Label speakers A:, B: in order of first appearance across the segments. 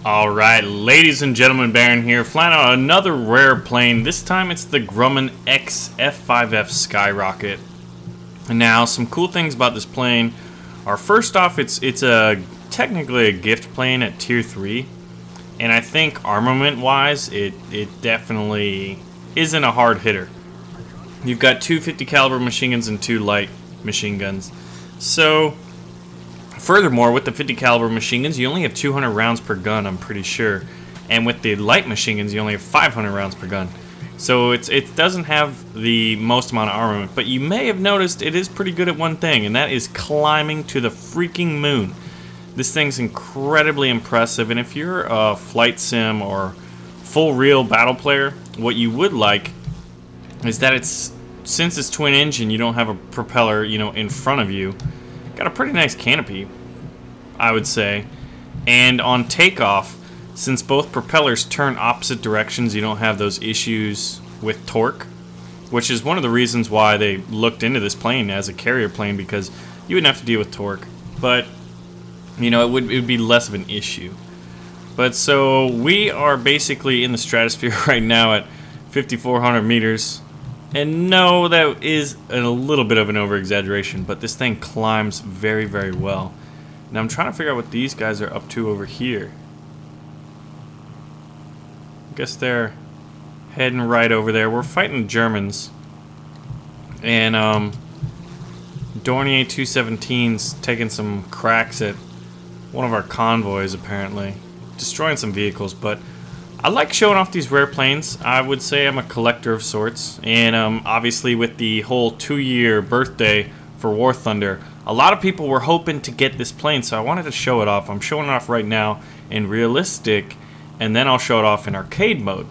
A: Alright, ladies and gentlemen, Baron here, flying out another rare plane. This time it's the Grumman XF5F SkyRocket. Now, some cool things about this plane are, first off, it's technically a gift plane at tier 3. And I think armament-wise, it definitely isn't a hard hitter. You've got two 50 caliber machine guns and two light machine guns. So, furthermore, with the 50 caliber machine guns, you only have 200 rounds per gun, I'm pretty sure. And with the light machine guns, you only have 500 rounds per gun. So it doesn't have the most amount of armament. But you may have noticed it is pretty good at one thing, and that is climbing to the freaking moon. This thing's incredibly impressive, and if you're a flight sim or full real battle player, what you would like is that since it's twin engine, you don't have a propeller, in front of you. Got a pretty nice canopy, I would say. And on takeoff, since both propellers turn opposite directions, you don't have those issues with torque, which is one of the reasons why they looked into this plane as a carrier plane, because you wouldn't have to deal with torque. But it would be less of an issue. But so we are basically in the stratosphere right now at 5,400 meters. And no, that is a little bit of an over-exaggeration, but this thing climbs very, very well. Now I'm trying to figure out what these guys are up to over here. I guess they're heading right over there. We're fighting Germans. And Dornier 217's taking some cracks at one of our convoys, apparently. Destroying some vehicles, but I like showing off these rare planes. I would say I'm a collector of sorts, and obviously with the whole 2-year birthday for War Thunder, a lot of people were hoping to get this plane, so I wanted to show it off. I'm showing it off right now in realistic, and then I'll show it off in arcade mode.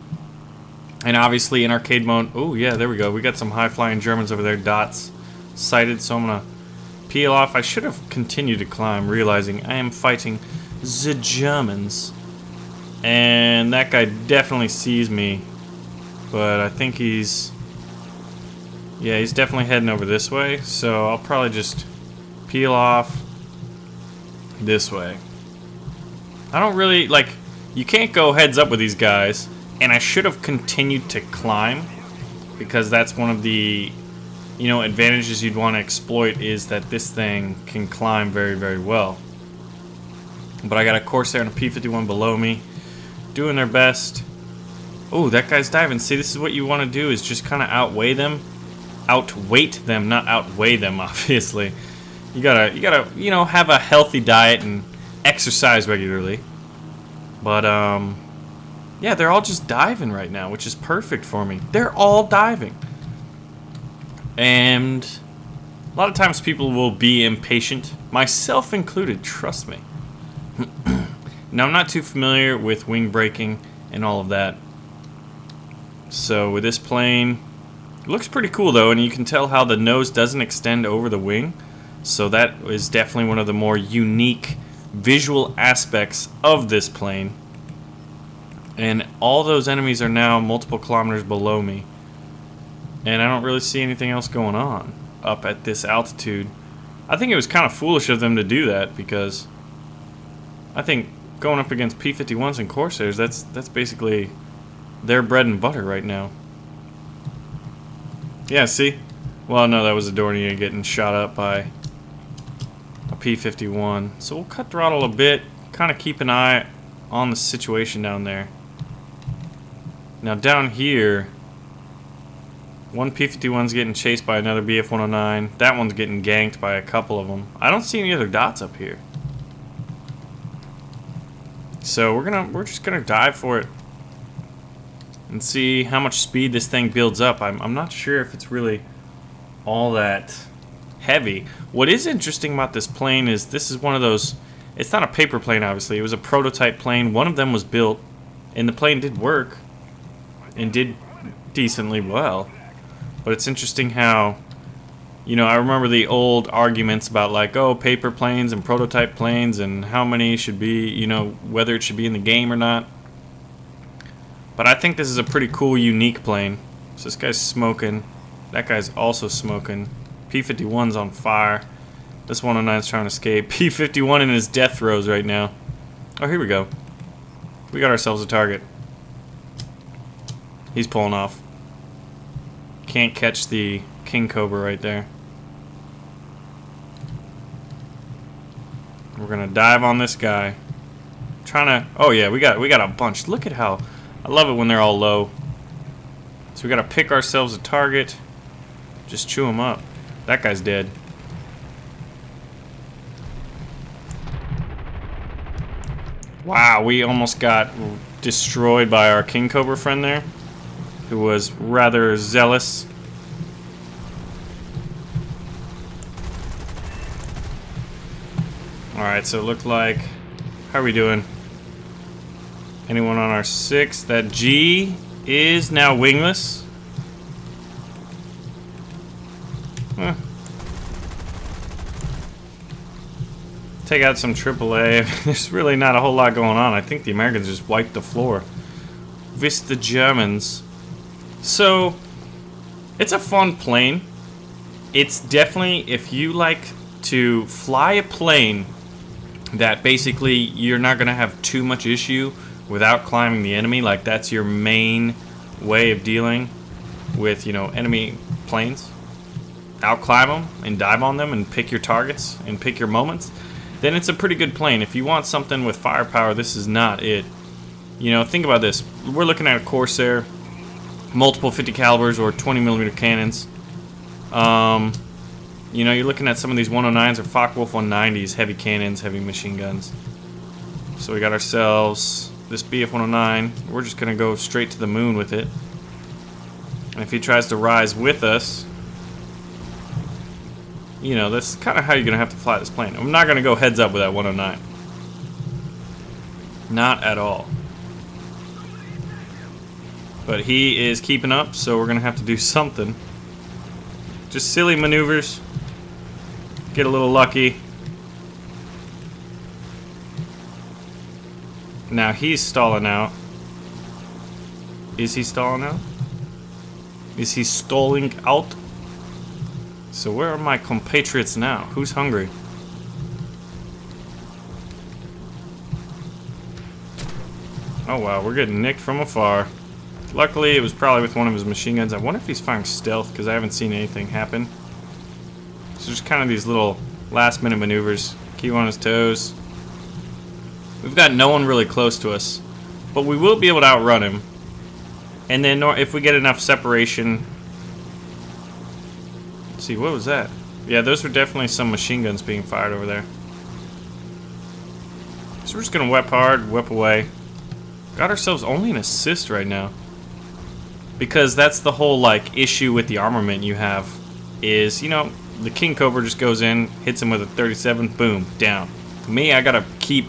A: And obviously in arcade mode, oh yeah, there we go. We got some high-flying Germans over there, dots sighted, so I'm gonna peel off. I should have continued to climb, realizing I am fighting the Germans. And that guy definitely sees me, but I think he's definitely heading over this way, so I'll probably just peel off this way. I don't really, you can't go heads up with these guys, and I should have continued to climb, because that's one of the, advantages you'd want to exploit, is that this thing can climb very, very well. But I got a Corsair and a P-51 below me, doing their best. Oh, that guy's diving. See, this is what you want to do, is just kind of outweight them, not outweigh them, obviously. You gotta, have a healthy diet and exercise regularly. But, yeah, they're all just diving right now, which is perfect for me. They're all diving. And a lot of times people will be impatient, myself included, trust me. Now, I'm not too familiar with wing braking and all of that. So with this plane, it looks pretty cool though, and you can tell how the nose doesn't extend over the wing. So that is definitely one of the more unique visual aspects of this plane. And all those enemies are now multiple kilometers below me. And I don't really see anything else going on up at this altitude. I think it was kind of foolish of them to do that, because I think going up against P-51s and Corsairs, that's basically their bread and butter right now. Yeah, see? Well, no, that was a Dornier getting shot up by a P-51. So we'll cut throttle a bit, kind of keep an eye on the situation down there. Now down here, one P-51's getting chased by another BF-109. That one's getting ganked by a couple of them. I don't see any other dots up here. So we're just gonna dive for it and see how much speed this thing builds up. I'm not sure if it's really all that heavy. What is interesting about this plane is this is one of those, it's not a paper plane obviously, it was a prototype plane. One of them was built and the plane did work and did decently well. But it's interesting how, I remember the old arguments about oh, paper planes and prototype planes and how many should be, whether it should be in the game or not. But I think this is a pretty cool, unique plane. So this guy's smoking. That guy's also smoking. P-51's on fire. This 109's trying to escape. P-51 in his death throes right now. Oh, here we go. We got ourselves a target. He's pulling off. Can't catch the King Cobra right there. We're gonna dive on this guy. Trying to. Oh yeah, we got a bunch. Look at how. I love it when they're all low. So we gotta pick ourselves a target. Just chew him up. That guy's dead. Wow, we almost got destroyed by our King Cobra friend there, who was rather zealous. Alright, so it looked like... How are we doing? Anyone on our 6? That G is now wingless. Take out some AAA. There's really not a whole lot going on. I think the Americans just wiped the floor. With the Germans. So, it's a fun plane. It's definitely, if you like to fly a plane that basically you're not going to have too much issue without climbing the enemy, like that's your main way of dealing with, you know, enemy planes. Outclimb them and dive on them and pick your targets and pick your moments. Then it's a pretty good plane. If you want something with firepower, this is not it. You know, think about this. We're looking at a Corsair, multiple 50 calibers or 20mm cannons. You know, you're looking at some of these 109s or Focke-Wulf 190s, heavy cannons, heavy machine guns. So we got ourselves this BF-109. We're just gonna go straight to the moon with it. And if he tries to rise with us, you know, that's kind of how you're going to have to fly this plane. I'm not going to go heads up with that 109. Not at all. But he is keeping up, so we're going to have to do something. Just silly maneuvers. Get a little lucky. Now he's stalling out. Is he stalling out? Is he stalling out? So where are my compatriots now? Who's hungry? Oh wow, we're getting nicked from afar. Luckily, it was probably with one of his machine guns. I wonder if he's firing stealth, because I haven't seen anything happen. So just kind of these little last-minute maneuvers. Keep on his toes. We've got no one really close to us, but we will be able to outrun him. And then if we get enough separation... Let's see, what was that? Yeah, those were definitely some machine guns being fired over there. So we're just gonna whip hard, whip away. Got ourselves only an assist right now. Because that's the whole, like, issue with the armament you have. Is, you know, the King Cobra just goes in, hits him with a 37, boom, down. Me, I gotta keep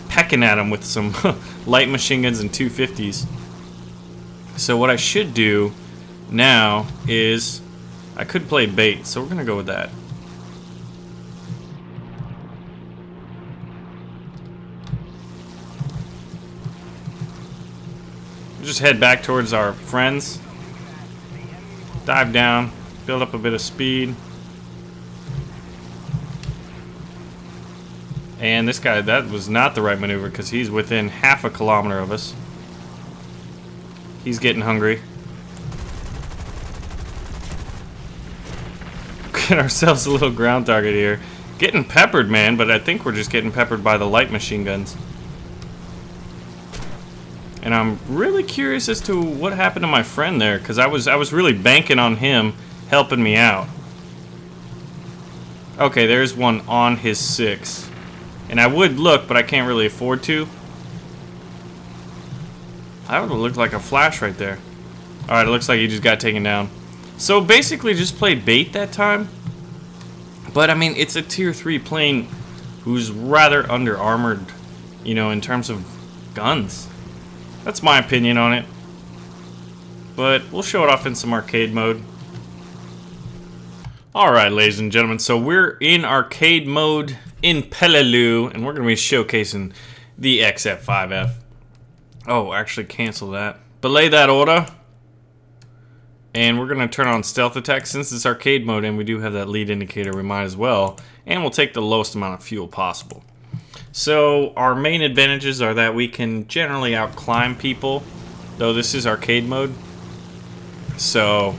A: pecking at him with some light machine guns and 250s. So what I should do now is... I could play bait, so we're gonna go with that. We'll just head back towards our friends. Dive down, build up a bit of speed. And this guy, that was not the right maneuver because he's within half a kilometer of us. He's getting hungry. Get ourselves a little ground target here. Getting peppered, man, but I think we're just getting peppered by the light machine guns. And I'm really curious as to what happened to my friend there, because I was really banking on him helping me out. Okay, there's one on his 6. And I would look, but I can't really afford to. That would have looked like a flash right there. Alright, it looks like he just got taken down. So basically just played bait that time. But I mean, it's a tier 3 plane who's rather under armored, you know, in terms of guns. That's my opinion on it. But we'll show it off in some arcade mode. Alright, ladies and gentlemen, so we're in arcade mode in Peleliu, and we're going to be showcasing the XF5F. Oh, actually cancel that. Belay that order. And we're going to turn on stealth attack. Since it's arcade mode and we do have that lead indicator, we might as well. And we'll take the lowest amount of fuel possible. So our main advantages are that we can generally outclimb people, though this is arcade mode. So,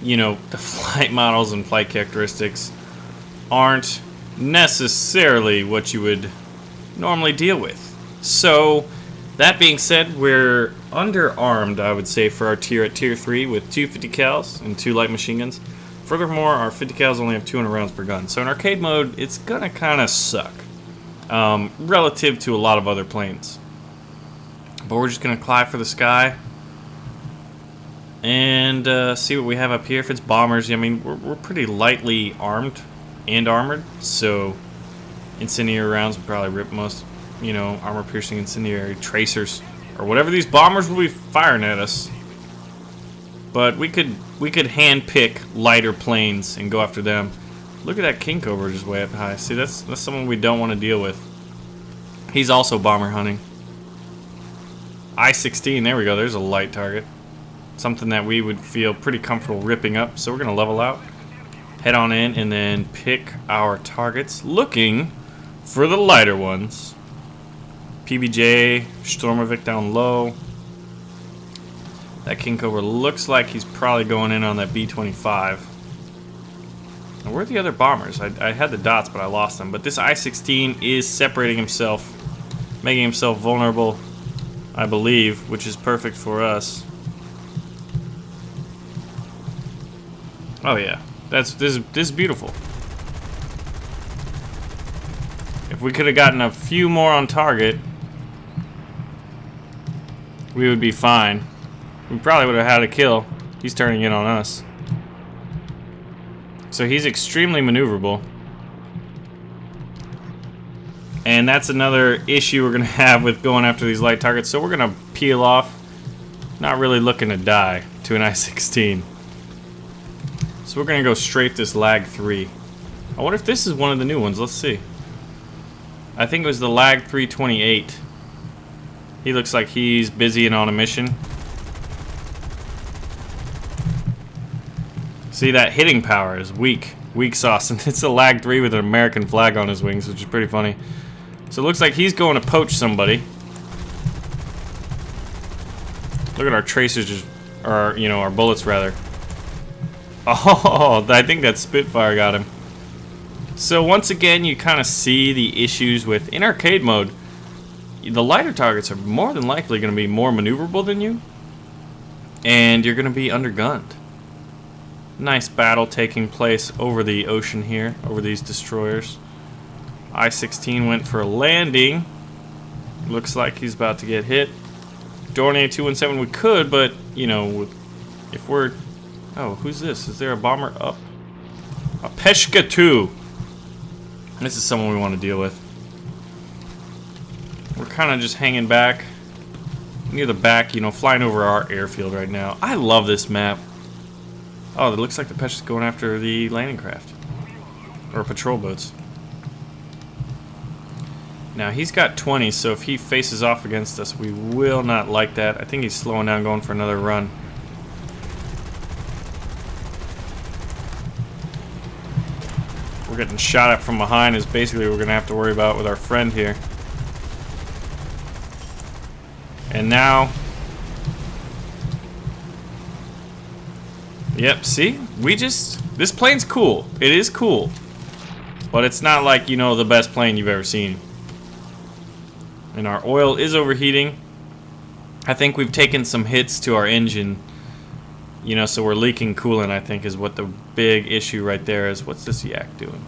A: you know, the flight models and flight characteristics aren't necessarily what you would normally deal with. So, that being said, we're underarmed, I would say, for our tier at tier 3 with 250 cals and 2 light machine guns. Furthermore, our 50 cals only have 200 rounds per gun. So in arcade mode, it's gonna kind of suck relative to a lot of other planes. But we're just gonna fly for the sky and see what we have up here. If it's bombers, I mean, we're pretty lightly armed and armored, so incendiary rounds would probably rip most, you know, armor-piercing incendiary tracers or whatever these bombers will be firing at us. But we could hand pick lighter planes and go after them. Look at that King Cobra just way up high. See, that's someone we don't want to deal with. He's also bomber hunting. I-16, there we go. There's a light target. Something that we would feel pretty comfortable ripping up. So we're gonna level out, head on in, and then pick our targets, looking for the lighter ones. PBJ, Stormovik down low. That King Cobra looks like he's probably going in on that B-25. Now, where are the other bombers? I had the dots, but I lost them. But this I-16 is separating himself, making himself vulnerable, I believe, which is perfect for us. Oh yeah, this is beautiful. If we could have gotten a few more on target, we would be fine. We probably would have had a kill. He's turning in on us. So he's extremely maneuverable. And that's another issue we're going to have with going after these light targets. So we're going to peel off. Not really looking to die to an I-16. So we're going to go strafe this Lag 3. I wonder if this is one of the new ones. Let's see. I think it was the Lag 328. He looks like he's busy and on a mission. See, that hitting power is weak. Weak sauce. And it's a Lag 3 with an American flag on his wings, which is pretty funny. So it looks like he's going to poach somebody. Look at our tracers, just, or, you know, our bullets rather. Oh, I think that Spitfire got him. So once again, you kind of see the issues with, in arcade mode, the lighter targets are more than likely going to be more maneuverable than you. And you're going to be undergunned. Nice battle taking place over the ocean here, over these destroyers. I-16 went for a landing. Looks like he's about to get hit. Dornier 217 we could, but, you know, if we're... Oh, who's this? Is there a bomber up? A Peshka 2. This is someone we want to deal with. We're kind of just hanging back. Near the back, you know, flying over our airfield right now. I love this map. Oh, it looks like the Peshka's going after the landing craft. Or patrol boats. Now, he's got 20, so if he faces off against us, we will not like that. I think he's slowing down, going for another run. We're getting shot at from behind is basically what we're going to have to worry about with our friend here. And now... Yep, see? This plane's cool. It is cool. But it's not like, you know, the best plane you've ever seen. And our oil is overheating. I think we've taken some hits to our engine. You know, so we're leaking coolant, I think, is what the big issue right there is. What's this yak doing?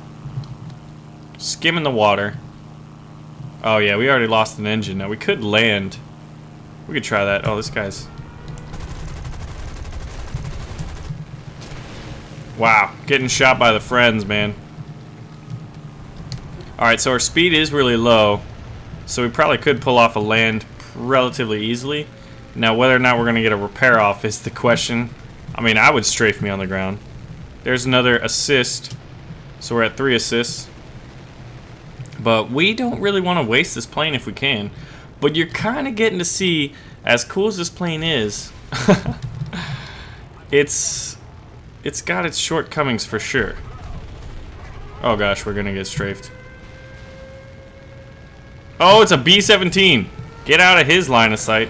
A: Skimming the water. Oh, yeah, we already lost an engine. Now, we could land. We could try that. Oh, this guy's... Wow, getting shot by the friends, man. Alright, so our speed is really low. So we probably could pull off a land relatively easily. Now, whether or not we're going to get a repair off is the question. I mean, I would strafe me on the ground. There's another assist. So we're at 3 assists. But we don't really want to waste this plane if we can. But you're kind of getting to see, as cool as this plane is, it's got its shortcomings for sure. Oh gosh, we're going to get strafed. Oh, it's a B-17. Get out of his line of sight.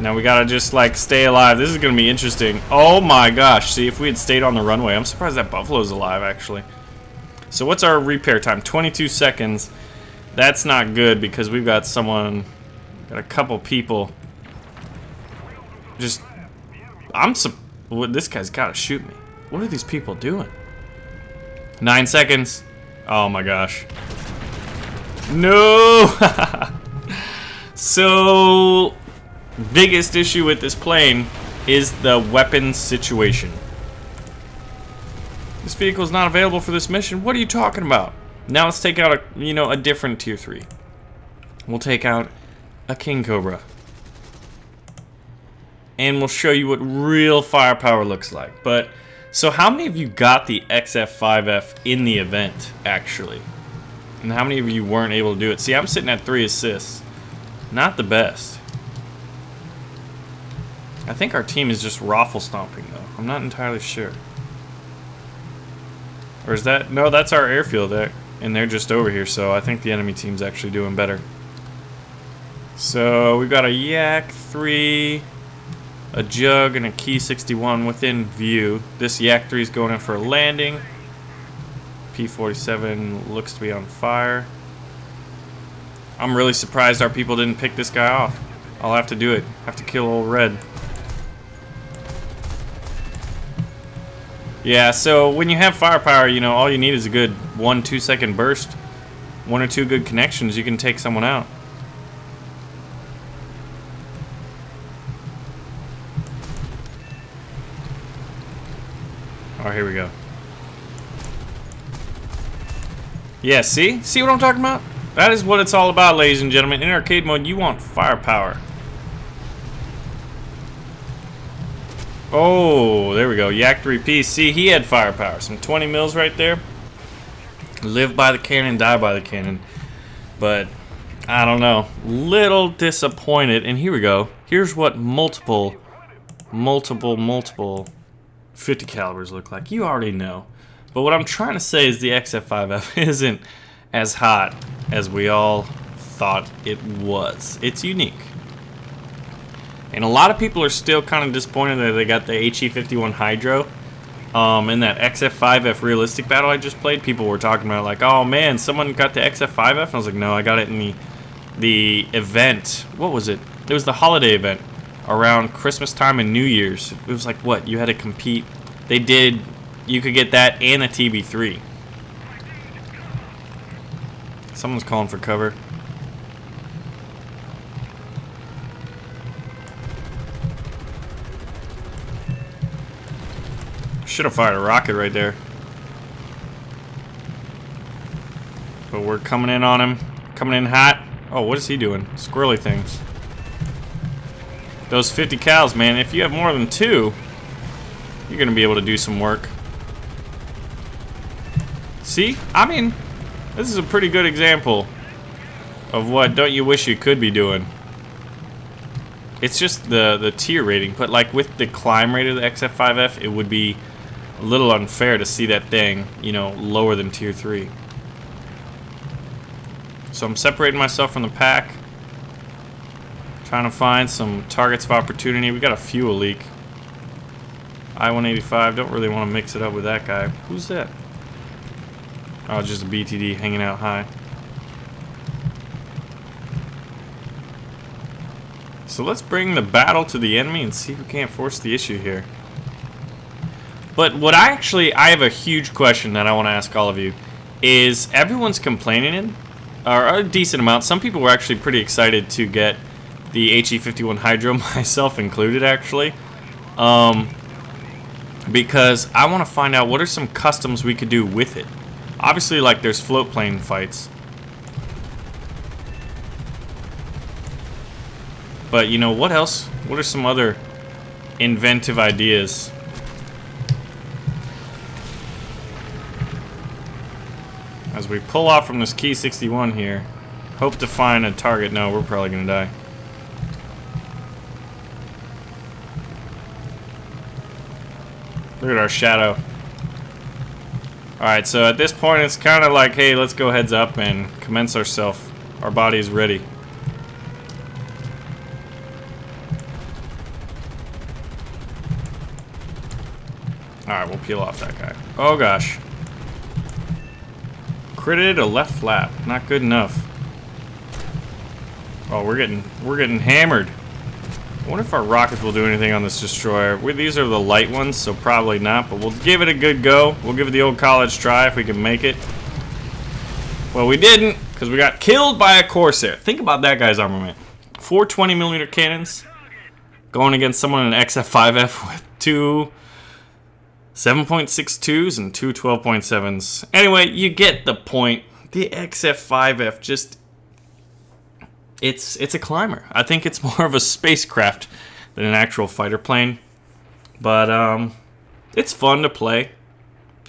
A: Now we gotta just like stay alive. This is gonna be interesting. Oh my gosh, see, if we had stayed on the runway. I'm surprised that Buffalo's alive actually. So what's our repair time? 22 seconds. That's not good because we've got someone, got a couple people. Just, this guy's gotta shoot me. What are these people doing? 9 seconds. Oh my gosh. No! So, biggest issue with this plane is the weapons situation. This vehicle is not available for this mission. What are you talking about? Now let's take out a different tier 3. We'll take out a King Cobra. And we'll show you what real firepower looks like. But so how many of you got the XF5F in the event actually? And how many of you weren't able to do it? See, I'm sitting at 3 assists. Not the best. I think our team is just raffle stomping though. I'm not entirely sure. Or is that, no, that's our airfield there, and they're just over here, so I think the enemy team's actually doing better. So we've got a Yak 3, a Jug, and a Key 61 within view. This Yak 3 is going in for a landing. P-47 looks to be on fire. I'm really surprised our people didn't pick this guy off. I'll have to do it. Have to kill old Red. Yeah, so when you have firepower, you know, all you need is a good 1-2 second burst. 1 or 2 good connections, you can take someone out. Oh, here we go. Yeah, see? See what I'm talking about? That is what it's all about, ladies and gentlemen. In arcade mode, you want firepower. Oh, there we go. Yak 3P. See, he had firepower. Some 20 mils right there. Live by the cannon, die by the cannon. But, I don't know. Little disappointed. And here we go. Here's what multiple 50 calibers look like. You already know. But what I'm trying to say is the XF5F isn't as hot as we all thought it was. It's unique. And a lot of people are still kind of disappointed that they got the HE51 Hydro. In that XF5F realistic battle I just played, people were talking about like, oh man, someone got the XF5F? And I was like, no, I got it in the event. What was it? It was the holiday event around Christmas time and New Year's. It was like, what? You had to compete. They did, you could get that and a TB3. Someone's calling for cover. Should have fired a rocket right there. But we're coming in on him. Coming in hot. Oh, what is he doing? Squirrely things. Those 50 cals, man. If you have more than 2, you're going to be able to do some work. See? I mean, this is a pretty good example of what don't you wish you could be doing. It's just the tier rating. But like with the climb rate of the XF5F, it would be a little unfair to see that thing, you know, lower than tier 3. So I'm separating myself from the pack. Trying to find some targets of opportunity. We got a fuel leak. I-185, don't really want to mix it up with that guy. Who's that? Oh, just a BTD hanging out high. So let's bring the battle to the enemy and see if we can't force the issue here. But what I have a huge question that I want to ask all of you. Is everyone's complaining, or a decent amount, some people were actually pretty excited to get the HE51 Hydro, myself included actually. Because I want to find out what are some customs we could do with it. Obviously, like, there's float plane fights. But, you know, what else? What are some other inventive ideas? As we pull off from this Key 61 here, hope to find a target. No, we're probably going to die. Look at our shadow. Alright, so at this point it's kind of like, hey, let's go heads up and commence ourselves. Our body is ready. Alright, we'll peel off that guy. Oh gosh. Critted a left flap. Not good enough. Oh, we're getting hammered. I wonder if our rockets will do anything on this destroyer. These are the light ones, so probably not, but we'll give it a good go. We'll give it the old college try if we can make it. Well, we didn't, because we got killed by a Corsair. Think about that guy's armament. 4 20mm cannons going against someone in an XF5F with 2 7.62s and 2 12.7s. Anyway, you get the point. The XF5F just... It's a climber. I think it's more of a spacecraft than an actual fighter plane. But it's fun to play.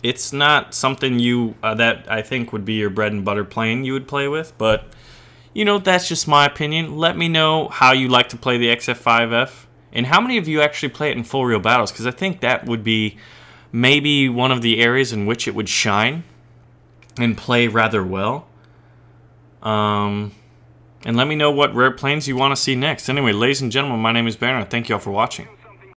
A: It's not something you that I think would be your bread and butter plane you would play with. But, you know, that's just my opinion. Let me know how you like to play the XF5F. And how many of you actually play it in full real battles. Because I think that would be maybe one of the areas in which it would shine and play rather well. And let me know what rare planes you want to see next. Anyway, ladies and gentlemen, my name is Baron. Thank you all for watching.